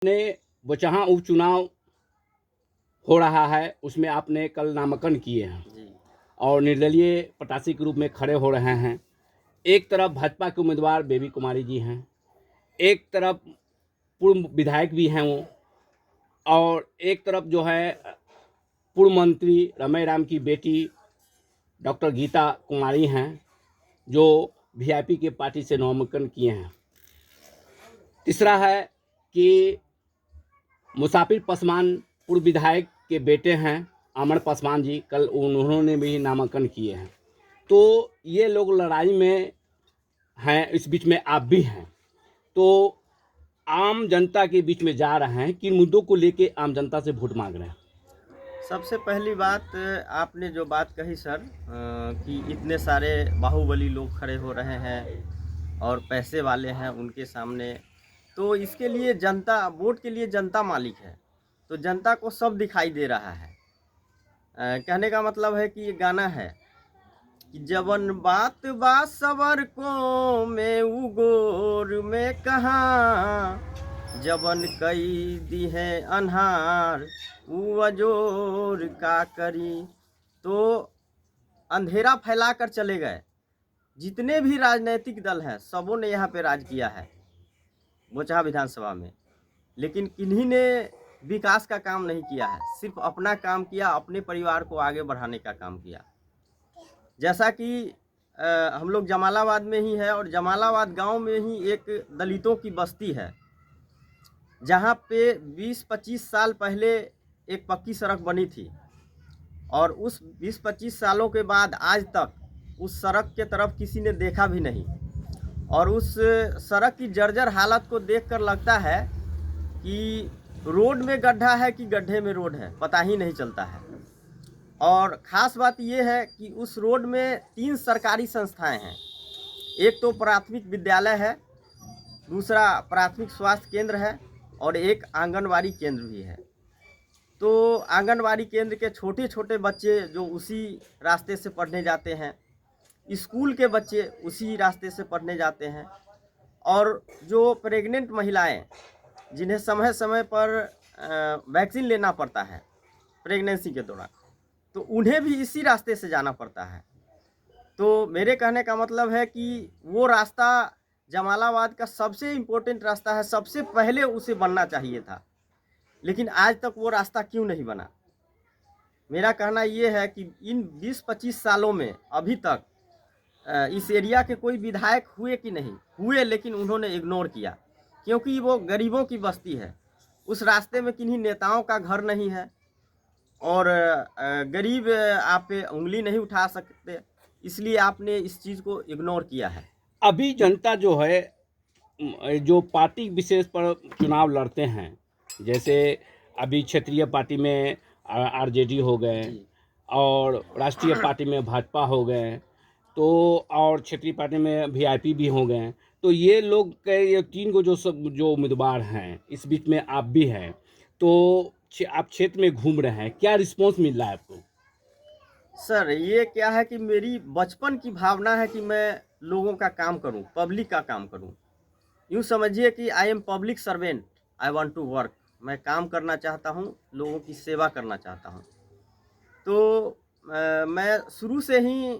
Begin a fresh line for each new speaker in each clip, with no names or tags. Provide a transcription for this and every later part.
ने बोचहां उपचुनाव हो रहा है, उसमें आपने कल नामांकन किए हैं
जी।
और निर्दलीय प्रत्याशी के रूप में खड़े हो रहे हैं। एक तरफ भाजपा के उम्मीदवार बेबी कुमारी जी हैं, एक तरफ पूर्व विधायक भी हैं वो, और एक तरफ जो है पूर्व मंत्री रमई राम की बेटी डॉक्टर गीता कुमारी हैं, जो वीआईपी के पार्टी से नामांकन किए हैं। तीसरा है कि मुसाफिर पासवान पूर्व विधायक के बेटे हैं अमर पासवान जी, कल उन्होंने भी नामांकन किए हैं। तो ये लोग लड़ाई में हैं, इस बीच में आप भी हैं। तो आम जनता के बीच में जा रहे हैं, किन मुद्दों को लेके आम जनता से वोट मांग रहे हैं?
सबसे पहली बात आपने जो बात कही सर, कि इतने सारे बाहुबली लोग खड़े हो रहे हैं और पैसे वाले हैं उनके सामने, तो इसके लिए जनता, वोट के लिए जनता मालिक है, तो जनता को सब दिखाई दे रहा है। कहने का मतलब है कि ये गाना है कि जवन बात बा सबर को में उगोर में कहाँ, जवन कई दी है अन्हार ऊ अजोर का करी। तो अंधेरा फैला कर चले गए जितने भी राजनीतिक दल हैं, सबों ने यहाँ पे राज किया है बोचहा विधानसभा में, लेकिन किन्हीं ने विकास का काम नहीं किया है, सिर्फ अपना काम किया, अपने परिवार को आगे बढ़ाने का काम किया। जैसा कि हम लोग जमालाबाद में ही है, और जमालाबाद गांव में ही एक दलितों की बस्ती है, जहां पे 20-25 साल पहले एक पक्की सड़क बनी थी, और उस 20-25 सालों के बाद आज तक उस सड़क के तरफ किसी ने देखा भी नहीं। और उस सड़क की जर्जर हालत को देखकर लगता है कि रोड में गड्ढा है कि गड्ढे में रोड है, पता ही नहीं चलता है। और ख़ास बात यह है कि उस रोड में 3 सरकारी संस्थाएं हैं। एक तो प्राथमिक विद्यालय है, दूसरा प्राथमिक स्वास्थ्य केंद्र है, और एक आंगनवाड़ी केंद्र भी है। तो आंगनवाड़ी केंद्र के छोटे छोटे बच्चे जो उसी रास्ते से पढ़ने जाते हैं, स्कूल के बच्चे उसी रास्ते से पढ़ने जाते हैं, और जो प्रेग्नेंट महिलाएं जिन्हें समय समय पर वैक्सीन लेना पड़ता है प्रेगनेंसी के दौरान, तो उन्हें भी इसी रास्ते से जाना पड़ता है। तो मेरे कहने का मतलब है कि वो रास्ता जमालाबाद का सबसे इम्पोर्टेंट रास्ता है, सबसे पहले उसे बनना चाहिए था, लेकिन आज तक वो रास्ता क्यों नहीं बना। मेरा कहना ये है कि इन 20-25 सालों में अभी तक इस एरिया के कोई विधायक हुए कि नहीं हुए, लेकिन उन्होंने इग्नोर किया, क्योंकि वो गरीबों की बस्ती है। उस रास्ते में किन्हीं नेताओं का घर नहीं है, और गरीब आप पे उंगली नहीं उठा सकते, इसलिए आपने इस चीज़ को इग्नोर किया है।
अभी जनता जो है, जो पार्टी विशेष पर चुनाव लड़ते हैं, जैसे अभी क्षेत्रीय पार्टी में आरजेडी हो गए,
जी।
और राष्ट्रीय पार्टी में भाजपा हो गए, तो और क्षेत्रीय पार्टी में वीआईपी भी हो गए। तो ये लोग के ये 3 को जो उम्मीदवार हैं, इस बीच में आप भी हैं, तो आप क्षेत्र में घूम रहे हैं, क्या रिस्पॉन्स मिल रहा है आपको?
सर, ये क्या है कि मेरी बचपन की भावना है कि मैं लोगों का काम करूं, पब्लिक का काम करूं। यूँ समझिए कि I am public servant, I want to work. मैं काम करना चाहता हूं, लोगों की सेवा करना चाहता हूं। तो मैं शुरू से ही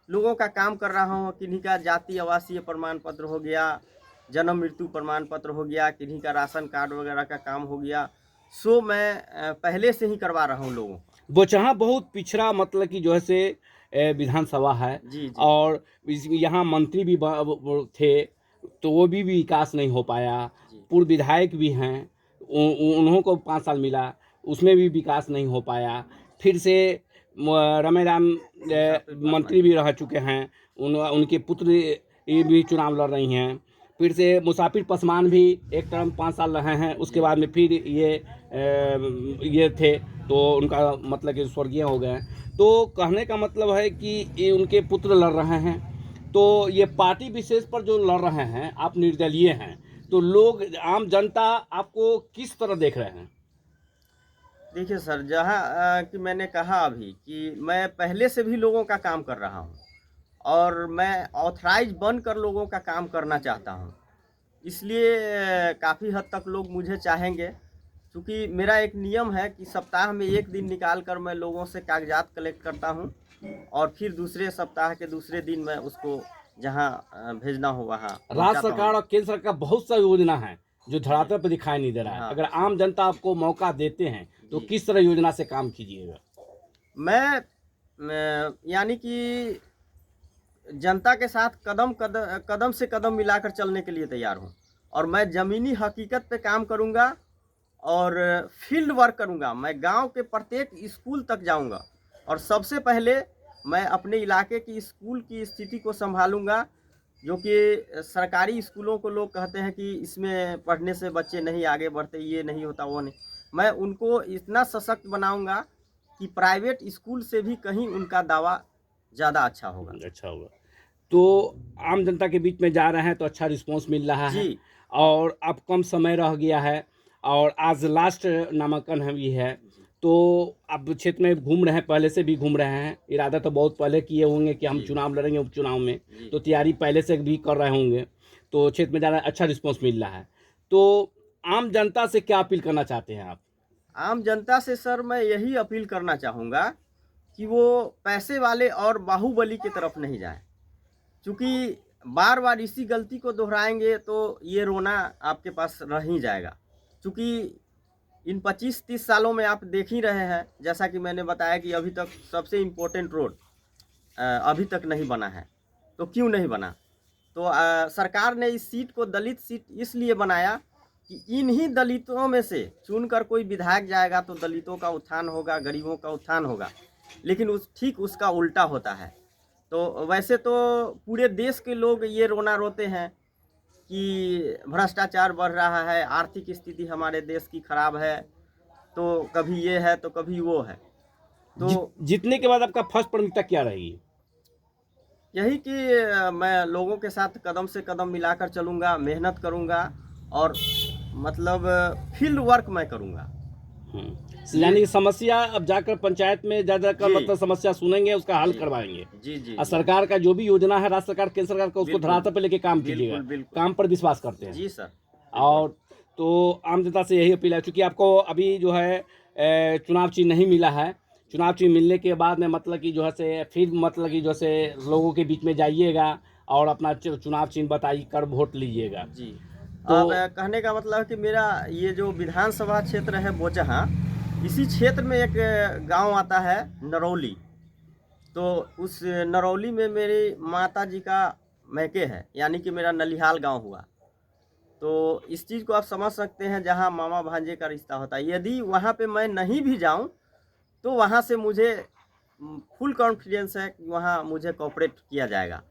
लोगों का काम कर रहा हूं। किन्हीं का जाति आवासीय प्रमाण पत्र हो गया, जन्म मृत्यु प्रमाण पत्र हो गया, किन्हीं का राशन कार्ड वगैरह का काम हो गया। सो मैं पहले से ही करवा रहा हूं लोगों को।
बोचहां बहुत पिछड़ा, मतलब कि जो है से विधानसभा है,
जी, जी।
और यहाँ मंत्री भी वो थे, तो वो भी विकास नहीं हो पाया।
जी।
पूर्व विधायक भी हैं, उन्हों को 5 साल मिला, उसमें भी विकास नहीं हो पाया। फिर से रमई राम
मुसाफिर
मंत्री
पासवान
भी
जी।
रह चुके हैं, उनके पुत्र ये भी चुनाव लड़ रही हैं। फिर से मुसाफिर पासवान भी एक टर्म 5 साल रहे हैं, उसके
जी।
बाद में फिर ये थे, तो उनका मतलब कि स्वर्गीय हो गए। तो कहने का मतलब है कि ये उनके पुत्र लड़ रहे हैं। तो ये पार्टी विशेष पर जो लड़ रहे हैं, आप निर्दलीय हैं, तो लोग, आम जनता आपको किस तरह देख रहे हैं?
देखिए सर, जहाँ कि मैंने कहा अभी कि मैं पहले से भी लोगों का काम कर रहा हूँ, और मैं ऑथराइज बनकर लोगों का काम करना चाहता हूँ। इसलिए काफ़ी हद तक लोग मुझे चाहेंगे, क्योंकि मेरा एक नियम है कि सप्ताह में एक दिन निकाल कर मैं लोगों से कागजात कलेक्ट करता हूँ और फिर दूसरे सप्ताह के दूसरे दिन मैं उसको जहाँ भेजना हो वहाँ
राज्य
पहुँचाता
सरकार
हूँ।
और केंद्र सरकार बहुत सा योजना है जो धरातल पर दिखाई नहीं दे रहा है।
हाँ।
अगर आम जनता आपको मौका देते हैं तो
जी।
किस तरह योजना से काम कीजिएगा?
मैं यानी कि जनता के साथ कदम से कदम मिलाकर चलने के लिए तैयार हूँ और मैं ज़मीनी हकीकत पे काम करूँगा और फील्ड वर्क करूँगा। मैं गांव के प्रत्येक स्कूल तक जाऊँगा और सबसे पहले मैं अपने इलाके की स्कूल की स्थिति को संभालूँगा, जो कि सरकारी स्कूलों को लोग कहते हैं कि इसमें पढ़ने से बच्चे नहीं आगे बढ़ते, ये नहीं होता, वो नहीं। मैं उनको इतना सशक्त बनाऊँगा कि प्राइवेट स्कूल से भी कहीं उनका दावा ज़्यादा अच्छा होगा।
अच्छा होगा। तो आम जनता के बीच में जा रहे हैं तो अच्छा रिस्पांस मिल रहा है
जी।
और अब कम समय रह गया है और आज लास्ट नामांकन है भी है,
जी।
तो अब क्षेत्र में घूम रहे हैं, पहले से भी घूम रहे हैं, इरादा तो बहुत पहले किए होंगे कि हम
जी।
चुनाव लड़ेंगे उपचुनाव में,
जी।
तो तैयारी पहले से भी कर रहे होंगे, तो क्षेत्र में ज़्यादा अच्छा रिस्पांस मिल रहा है। तो आम जनता से क्या अपील करना चाहते हैं आप?
आम जनता से सर मैं यही अपील करना चाहूँगा कि वो पैसे वाले और बाहुबली की तरफ नहीं जाएं, क्योंकि बार बार इसी गलती को दोहराएंगे तो ये रोना आपके पास रह ही जाएगा। क्योंकि इन 25-30 सालों में आप देख ही रहे हैं, जैसा कि मैंने बताया कि अभी तक सबसे इम्पोर्टेंट रोड अभी तक नहीं बना है। तो क्यों नहीं बना? तो सरकार ने इस सीट को दलित सीट इसलिए बनाया कि इन्हीं दलितों में से चुनकर कोई विधायक जाएगा तो दलितों का उत्थान होगा, गरीबों का उत्थान होगा। लेकिन ठीक उसका उल्टा होता है। तो वैसे तो पूरे देश के लोग ये रोना रोते हैं कि भ्रष्टाचार बढ़ रहा है, आर्थिक स्थिति हमारे देश की खराब है, तो कभी ये है तो कभी वो है। तो
जीतने के बाद आपका फर्स्ट प्राथमिकता क्या रहेगी?
यही कि मैं लोगों के साथ कदम से कदम मिलाकर चलूँगा, मेहनत करूँगा और मतलब फील्ड वर्क मैं करूँगा।
यानी कि समस्या अब जाकर पंचायत में जा जाकर
जी।
मतलब समस्या सुनेंगे, उसका हल
जी।
करवाएंगे।
जी, जी,
और
जी।
सरकार का जो भी योजना है, राज्य सरकार केंद्र सरकार का, उसको
बिल्कुल।
धरातल पे लेके काम कीजिएगा।
बिल्कुल, बिल्कुल।
काम पर विश्वास करते हैं।
जी सर।
और तो आम जनता से यही अपील है, चूँकि आपको अभी जो है चुनाव चिन्ह नहीं मिला है, चुनाव चिन्ह मिलने के बाद में मतलब कि जो है से फिर मतलब कि जो से लोगों के बीच में जाइएगा और अपना चुनाव चिन्ह बताई कर वोट लीजिएगा।
जी।
तो
अब कहने का मतलब है कि मेरा ये जो विधानसभा क्षेत्र है बोचहां, इसी क्षेत्र में एक गांव आता है नरौली। तो उस नरौली में मेरी माता जी का मैके है, यानी कि मेरा नलिहाल गांव हुआ। तो इस चीज़ को आप समझ सकते हैं, जहां मामा भांजे का रिश्ता होता है। यदि वहां पे मैं नहीं भी जाऊं तो वहां से मुझे फुल कॉन्फिडेंस है कि वहां मुझे कोऑपरेट किया जाएगा,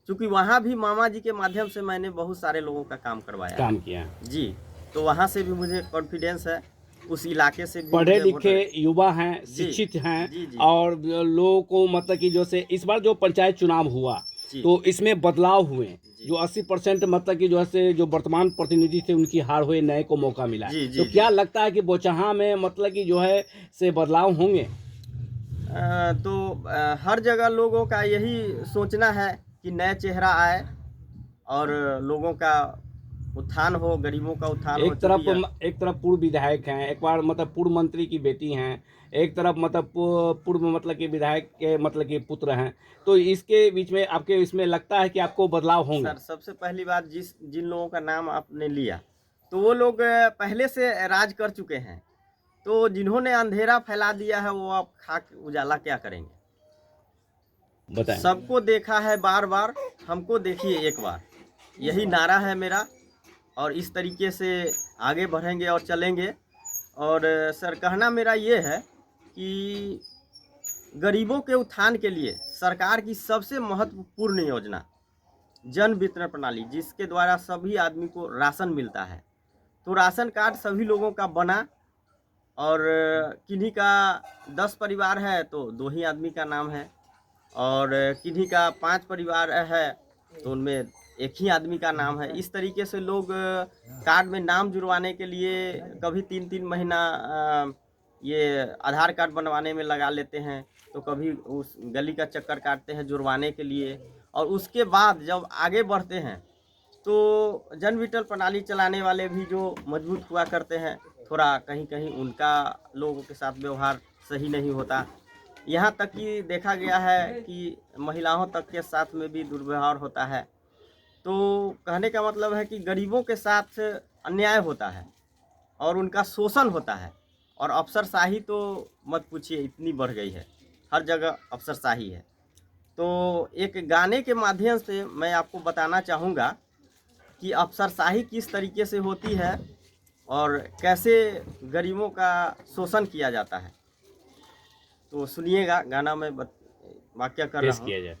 क्योंकि वहां भी मामा जी के माध्यम से मैंने बहुत सारे लोगों का काम करवाया है।
काम किया।
जी। तो वहां से भी मुझे कॉन्फिडेंस है, उस इलाके से भी
पढ़े
मुझे
लिखे युवा हैं,
जी।
शिक्षित हैं
जी, जी।
और लोगों को मतलब कि जो से इस बार जो पंचायत चुनाव हुआ
जी।
तो इसमें बदलाव हुए,
जी।
जो 80% मतलब कि जो है से जो वर्तमान प्रतिनिधि थे उनकी हार हुए, नए को मौका मिला।
जी, जी,
तो
जी।
क्या लगता है कि बोचहां में मतलब कि जो है से बदलाव होंगे?
हर जगह लोगों का यही सोचना है कि नया चेहरा आए और लोगों का उत्थान हो, गरीबों का उत्थान हो।
एक तरफ पूर्व विधायक हैं, एक बार मतलब पूर्व मंत्री की बेटी हैं, एक तरफ मतलब पूर्व मतलब कि विधायक के मतलब कि पुत्र हैं, तो इसके बीच में आपके इसमें लगता है कि आपको बदलाव होंगे?
सर, सबसे पहली बात, जिन लोगों का नाम आपने लिया तो वो लोग पहले से राज कर चुके हैं। तो जिन्होंने अंधेरा फैला दिया है वो अब खाक उजाला क्या करेंगे?
बताएं।
सबको देखा है बार बार, हमको देखिए एक बार, यही नारा है मेरा और इस तरीके से आगे बढ़ेंगे और चलेंगे। और सर, कहना मेरा ये है कि गरीबों के उत्थान के लिए सरकार की सबसे महत्वपूर्ण योजना जन वितरण प्रणाली, जिसके द्वारा सभी आदमी को राशन मिलता है। तो राशन कार्ड सभी लोगों का बना और किन्हीं का 10 परिवार है तो 2 ही आदमी का नाम है और किन्हीं का 5 परिवार है तो उनमें 1 ही आदमी का नाम है। इस तरीके से लोग कार्ड में नाम जुड़वाने के लिए कभी 3-3 महीना ये आधार कार्ड बनवाने में लगा लेते हैं, तो कभी उस गली का चक्कर काटते हैं जुड़वाने के लिए। और उसके बाद जब आगे बढ़ते हैं तो जन वितरण प्रणाली चलाने वाले भी जो मजबूत हुआ करते हैं, थोड़ा कहीं कहीं उनका लोगों के साथ व्यवहार सही नहीं होता। यहाँ तक कि देखा गया है कि महिलाओं तक के साथ में भी दुर्व्यवहार होता है। तो कहने का मतलब है कि गरीबों के साथ अन्याय होता है और उनका शोषण होता है। और अफसरशाही तो मत पूछिए, इतनी बढ़ गई है, हर जगह अफसरशाही है। तो एक गाने के माध्यम से मैं आपको बताना चाहूँगा कि अफसरशाही किस तरीके से होती है और कैसे गरीबों का शोषण किया जाता है। तो सुनिएगा, गाना मैं वाक्य कर
पेश
रहा हूँ।
किया जाए।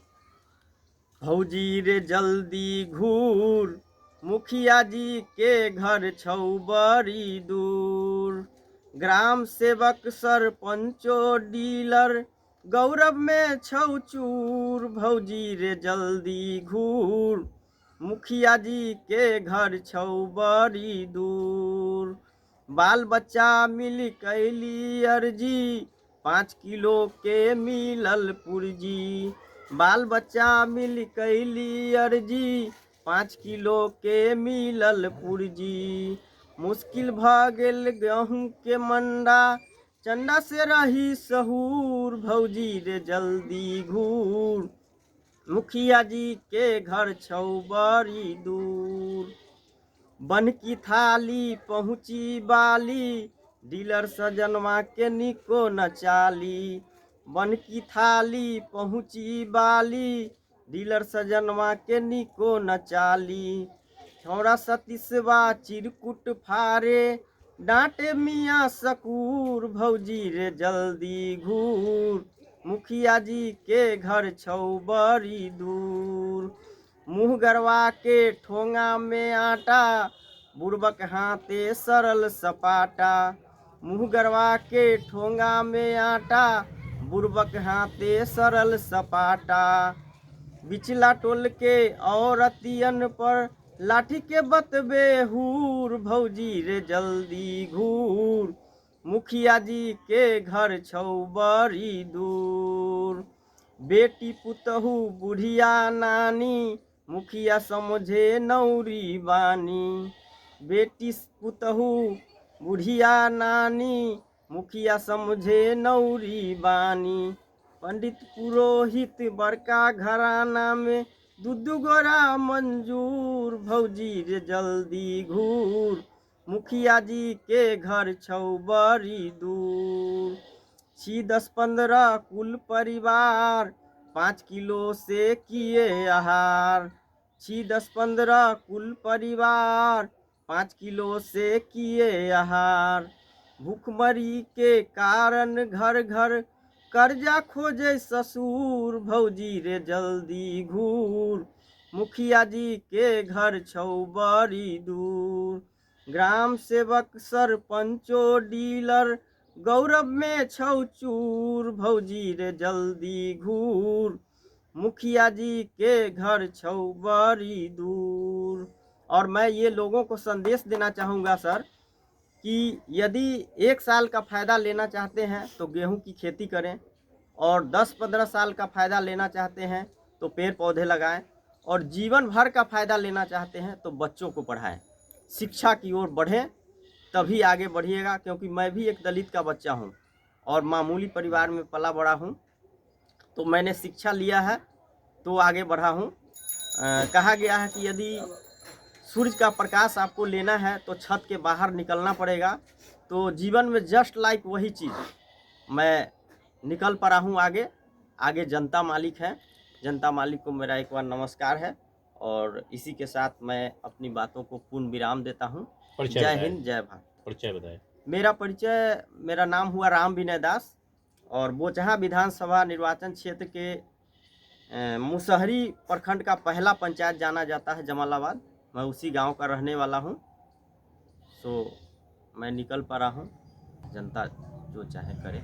भौजी रे जल्दी घूर, मुखिया जी के घर छौ बड़ी दूर। ग्राम सेवक सरपंचो डीलर, गौरव में छौ चूर। भौजी रे जल्दी घूर, मुखिया जी के घर छौ बड़ी दूर। बाल बच्चा मिल कैली अर्जी, 5 किलो के मिलल पुर्जी। बाल बच्चा मिल कैली अर्जी, 5 किलो के मिलल पुर्जी। मुश्किल भ गेल गेहूँ के मंडा, चंदा से रही सहूर। भौजी रे जल्दी घूर, मुखिया जी के घर छौ बड़ी दूर। बन की थाली पहुँची बाली, डीलर सजनवा के निको न चाली। बन की थाली पहुँची बाली, डीलर सजनवा के निको न चाली। छौड़ा सतीसवा चिरकुट फारे, डांटे मियाँ सकूर। भौजी रे जल्दी घूर, मुखिया जी के घर छौ बड़ी दूर। मुँह गरवा के ठोंगा में आटा, बुड़बक हाथे सरल सपाटा। मुँह गरवा के ठोंगा में आटा, बुड़बक हाथे सरल सपाटा। बिचला टोल के औरतियन पर, लाठी के बतबे हूर। भौजी रे जल्दी घूर, मुखिया जी के घर छौ बड़ी दूर। बेटी पुतहु बुढ़िया नानी, मुखिया समझे नौरी बानी। बेटी पुतहु बुढ़िया नानी, मुखिया समझे नौरी बानी। पंडित पुरोहित बड़का घराना में, दूधू गोरा मंजूर। भौजी रे जल्दी घूर, मुखिया जी के घर छौ बड़ी दूर। 6-10-15 कुल परिवार, 5 किलो से किए आहार। 6-10-15 कुल परिवार, 5 किलो से किए आहार। भूखमरी के कारण घर घर, कर्जा खोजे ससुर। भौजी रे जल्दी घूर, मुखिया जी के घर छौ बड़ी दूर। ग्राम सेवक सरपंचो डीलर, गौरव में छौ चूर। भौजी रे जल्दी घूर, मुखिया जी के घर छौ बड़ी दूर। और मैं ये लोगों को संदेश देना चाहूँगा सर, कि यदि 1 साल का फ़ायदा लेना चाहते हैं तो गेहूं की खेती करें, और 10-15 साल का फ़ायदा लेना चाहते हैं तो पेड़ पौधे लगाएं, और जीवन भर का फ़ायदा लेना चाहते हैं तो बच्चों को पढ़ाएं। शिक्षा की ओर बढ़ें, तभी आगे बढ़िएगा। क्योंकि मैं भी एक दलित का बच्चा हूं और मामूली परिवार में पला बड़ा हूं, तो मैंने शिक्षा लिया है तो आगे बढ़ा हूं। कहा गया है कि यदि सूर्य का प्रकाश आपको लेना है तो छत के बाहर निकलना पड़ेगा। तो जीवन में जस्ट लाइक वही चीज़ मैं निकल पड़ा हूँ आगे। आगे जनता मालिक है, जनता मालिक को मेरा एक बार नमस्कार है, और इसी के साथ मैं अपनी बातों को पूर्ण विराम देता हूँ। जय हिंद, जय भारत।
परिचय बताएं।
मेरा नाम हुआ राम विनय दास, और बोचहा विधानसभा निर्वाचन क्षेत्र के मुसहरी प्रखंड का पहला पंचायत जाना जाता है जमालाबाद। मैं उसी गांव का रहने वाला हूं। सो मैं निकल पड़ा हूं, जनता जो चाहे करे।